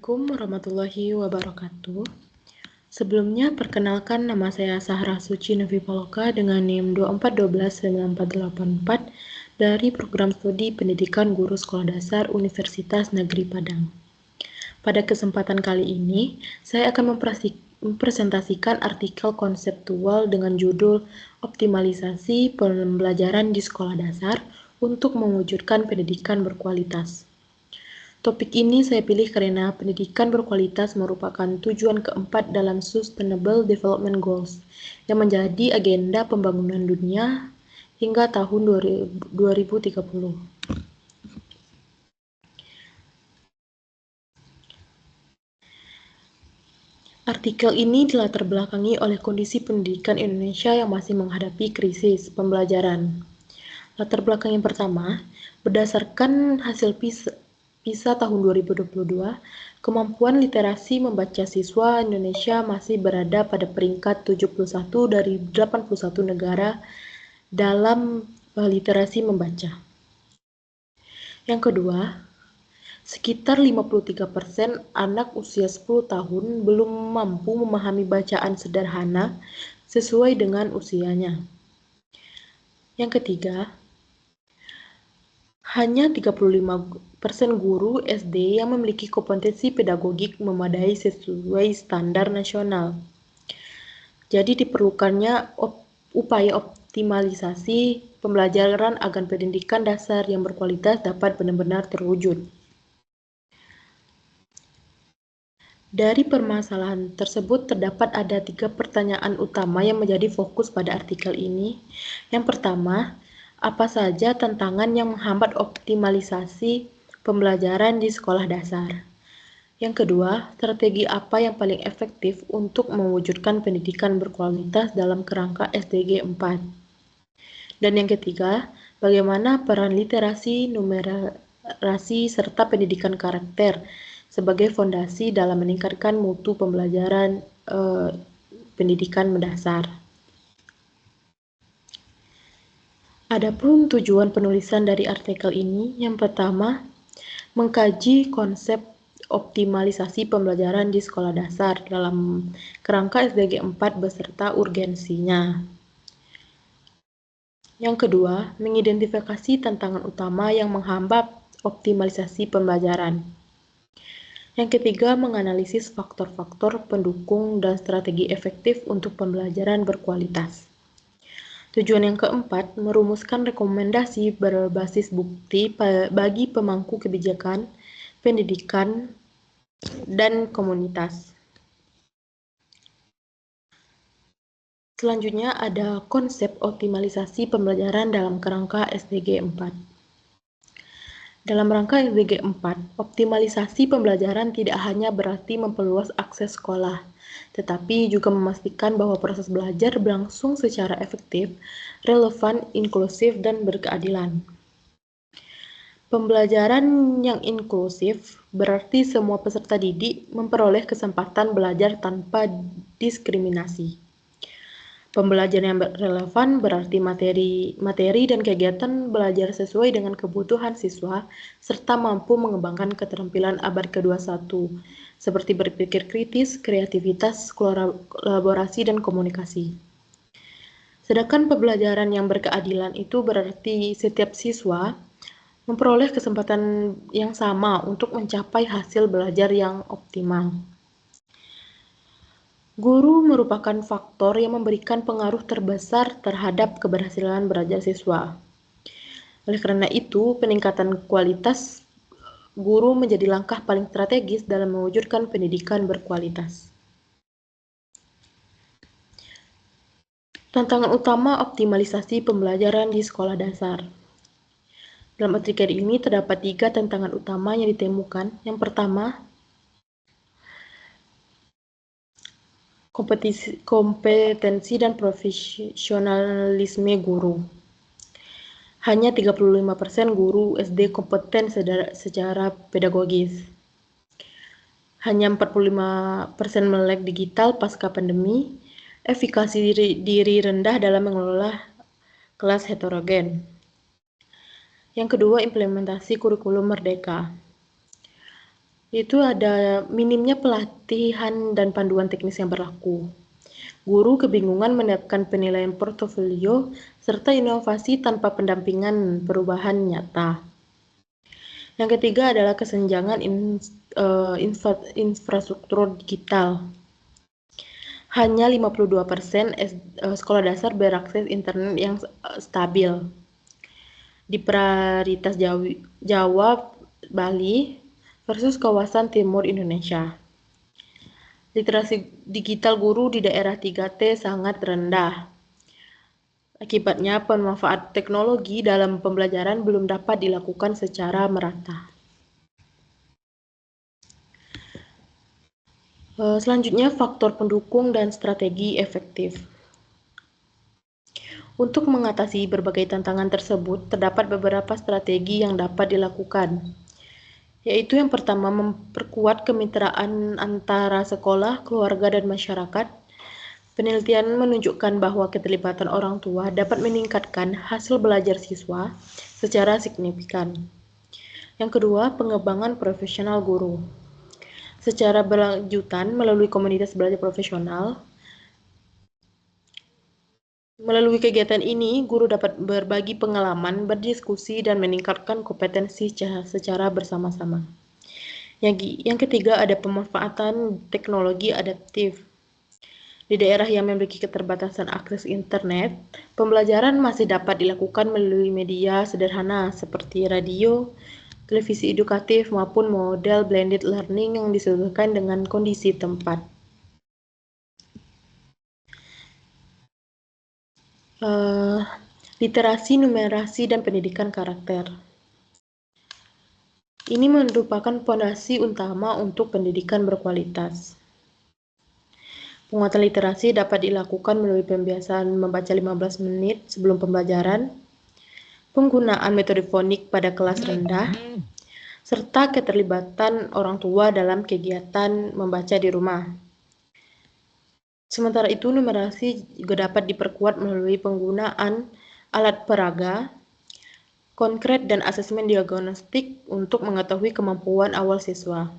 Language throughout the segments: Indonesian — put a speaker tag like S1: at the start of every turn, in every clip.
S1: Assalamualaikum warahmatullahi wabarakatuh. Sebelumnya, perkenalkan nama saya Sahra Suci Novipaloka dengan NIM 2412984 dari Program Studi Pendidikan Guru Sekolah Dasar Universitas Negeri Padang. Pada kesempatan kali ini, saya akan mempresentasikan artikel konseptual dengan judul Optimalisasi Pembelajaran di Sekolah Dasar untuk Mewujudkan Pendidikan Berkualitas. Topik ini saya pilih karena pendidikan berkualitas merupakan tujuan keempat dalam Sustainable Development Goals yang menjadi agenda pembangunan dunia hingga tahun 2030. Artikel ini dilatar belakangi oleh kondisi pendidikan Indonesia yang masih menghadapi krisis pembelajaran. Latar belakang yang pertama, berdasarkan hasil PISA tahun 2022, kemampuan literasi membaca siswa Indonesia masih berada pada peringkat 71 dari 81 negara dalam literasi membaca. Yang kedua, sekitar 53% anak usia 10 tahun belum mampu memahami bacaan sederhana sesuai dengan usianya. Yang ketiga, hanya 35% guru SD yang memiliki kompetensi pedagogik memadai sesuai standar nasional. Jadi diperlukannya upaya optimalisasi pembelajaran agar pendidikan dasar yang berkualitas dapat benar-benar terwujud. Dari permasalahan tersebut terdapat ada 3 pertanyaan utama yang menjadi fokus pada artikel ini. Yang pertama, apa saja tantangan yang menghambat optimalisasi pembelajaran di sekolah dasar? Yang kedua, strategi apa yang paling efektif untuk mewujudkan pendidikan berkualitas dalam kerangka SDG 4? Dan yang ketiga, bagaimana peran literasi, numerasi, serta pendidikan karakter sebagai fondasi dalam meningkatkan mutu pembelajaran pendidikan mendasar. Adapun tujuan penulisan dari artikel ini, yang pertama, mengkaji konsep optimalisasi pembelajaran di sekolah dasar dalam kerangka SDG 4 beserta urgensinya. Yang kedua, mengidentifikasi tantangan utama yang menghambat optimalisasi pembelajaran. Yang ketiga, menganalisis faktor-faktor pendukung dan strategi efektif untuk pembelajaran berkualitas. Tujuan yang keempat, merumuskan rekomendasi berbasis bukti bagi pemangku kebijakan, pendidikan, dan komunitas. Selanjutnya ada konsep optimalisasi pembelajaran dalam kerangka SDG 4. Dalam rangka SDG 4, optimalisasi pembelajaran tidak hanya berarti memperluas akses sekolah, tetapi juga memastikan bahwa proses belajar berlangsung secara efektif, relevan, inklusif, dan berkeadilan. Pembelajaran yang inklusif berarti semua peserta didik memperoleh kesempatan belajar tanpa diskriminasi. Pembelajaran yang relevan berarti materi dan kegiatan belajar sesuai dengan kebutuhan siswa serta mampu mengembangkan keterampilan abad ke-21 seperti berpikir kritis, kreativitas, kolaborasi, dan komunikasi. Sedangkan pembelajaran yang berkeadilan itu berarti setiap siswa memperoleh kesempatan yang sama untuk mencapai hasil belajar yang optimal. Guru merupakan faktor yang memberikan pengaruh terbesar terhadap keberhasilan belajar siswa. Oleh karena itu, peningkatan kualitas guru menjadi langkah paling strategis dalam mewujudkan pendidikan berkualitas. Tantangan utama optimalisasi pembelajaran di sekolah dasar. Dalam artikel ini terdapat 3 tantangan utama yang ditemukan. Yang pertama, kompetensi dan profesionalisme guru. Hanya 35% guru SD kompeten secara pedagogis. Hanya 45% melek digital pasca pandemi. Efikasi diri rendah dalam mengelola kelas heterogen. Yang kedua, implementasi kurikulum merdeka. Itu ada minimnya pelatihan dan panduan teknis yang berlaku. Guru kebingungan menerapkan penilaian portofolio serta inovasi tanpa pendampingan perubahan nyata. Yang ketiga adalah kesenjangan infrastruktur digital. Hanya 52% sekolah dasar berakses internet yang stabil. Di prioritas Jawa, Bali versus kawasan timur Indonesia. Literasi digital guru di daerah 3T sangat rendah. Akibatnya, pemanfaatan teknologi dalam pembelajaran belum dapat dilakukan secara merata. Selanjutnya, faktor pendukung dan strategi efektif. Untuk mengatasi berbagai tantangan tersebut, terdapat beberapa strategi yang dapat dilakukan, yaitu yang pertama, memperkuat kemitraan antara sekolah, keluarga, dan masyarakat. Penelitian menunjukkan bahwa keterlibatan orang tua dapat meningkatkan hasil belajar siswa secara signifikan. Yang kedua, pengembangan profesional guru. Secara berlanjutan, melalui komunitas belajar profesional, melalui kegiatan ini, guru dapat berbagi pengalaman, berdiskusi, dan meningkatkan kompetensi secara bersama-sama. Yang ketiga, ada pemanfaatan teknologi adaptif. Di daerah yang memiliki keterbatasan akses internet, pembelajaran masih dapat dilakukan melalui media sederhana seperti radio, televisi edukatif, maupun model blended learning yang disesuaikan dengan kondisi tempat. Literasi, numerasi, dan pendidikan karakter. Ini merupakan fondasi utama untuk pendidikan berkualitas. Penguatan literasi dapat dilakukan melalui pembiasaan membaca 15 menit sebelum pembelajaran, penggunaan metode fonik pada kelas rendah, serta keterlibatan orang tua dalam kegiatan membaca di rumah. Sementara itu, numerasi juga dapat diperkuat melalui penggunaan alat peraga, konkret, dan asesmen diagnostik untuk mengetahui kemampuan awal siswa.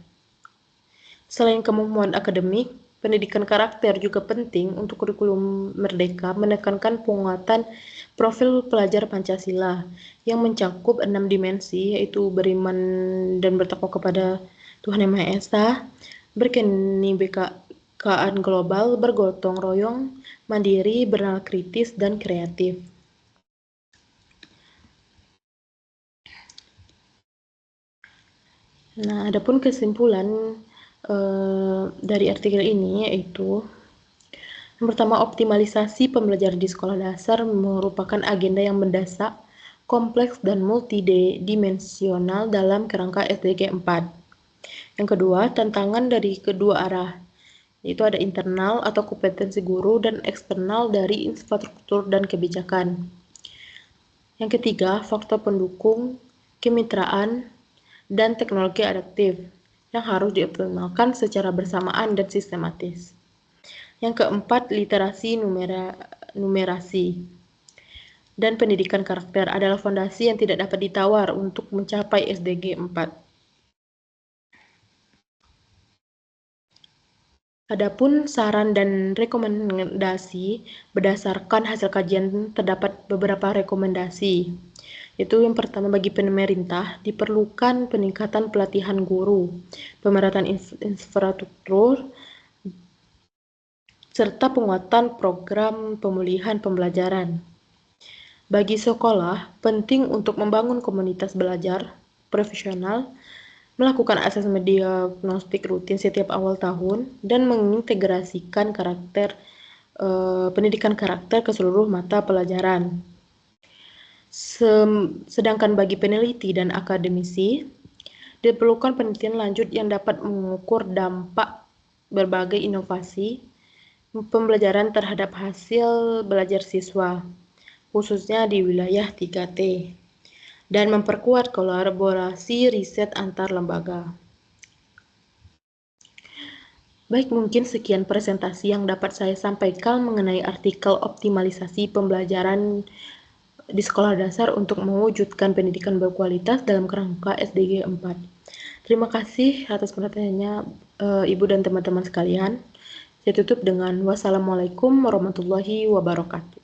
S1: Selain kemampuan akademik, pendidikan karakter juga penting untuk kurikulum merdeka menekankan penguatan profil pelajar Pancasila yang mencakup 6 dimensi, yaitu beriman dan bertakwa kepada Tuhan Yang Maha Esa, berkebinekaan global, bergotong royong, mandiri, bernalar kritis, dan kreatif. Nah, adapun kesimpulan dari artikel ini yaitu yang pertama, optimalisasi pembelajaran di sekolah dasar merupakan agenda yang mendesak, kompleks, dan multidimensional dalam kerangka SDG 4. Yang kedua, tantangan dari kedua arah, yaitu ada internal atau kompetensi guru dan eksternal dari infrastruktur dan kebijakan. Yang ketiga, faktor pendukung, kemitraan, dan teknologi adaptif yang harus dioptimalkan secara bersamaan dan sistematis. Yang keempat, literasi, numerasi, dan pendidikan karakter adalah fondasi yang tidak dapat ditawar untuk mencapai SDG 4. Adapun saran dan rekomendasi berdasarkan hasil kajian terdapat beberapa rekomendasi. Itu yang pertama, bagi pemerintah diperlukan peningkatan pelatihan guru, pemerataan infrastruktur, serta penguatan program pemulihan pembelajaran. Bagi sekolah, penting untuk membangun komunitas belajar profesional, melakukan asesmen diagnostik rutin setiap awal tahun, dan mengintegrasikan pendidikan karakter ke seluruh mata pelajaran. Sedangkan bagi peneliti dan akademisi, diperlukan penelitian lanjut yang dapat mengukur dampak berbagai inovasi pembelajaran terhadap hasil belajar siswa, khususnya di wilayah 3T, dan memperkuat kolaborasi riset antar lembaga. Baik, mungkin sekian presentasi yang dapat saya sampaikan mengenai artikel optimalisasi pembelajaran di sekolah dasar untuk mewujudkan pendidikan berkualitas dalam kerangka SDG 4. Terima kasih atas perhatiannya, Ibu dan teman-teman sekalian. Saya tutup dengan wassalamualaikum warahmatullahi wabarakatuh.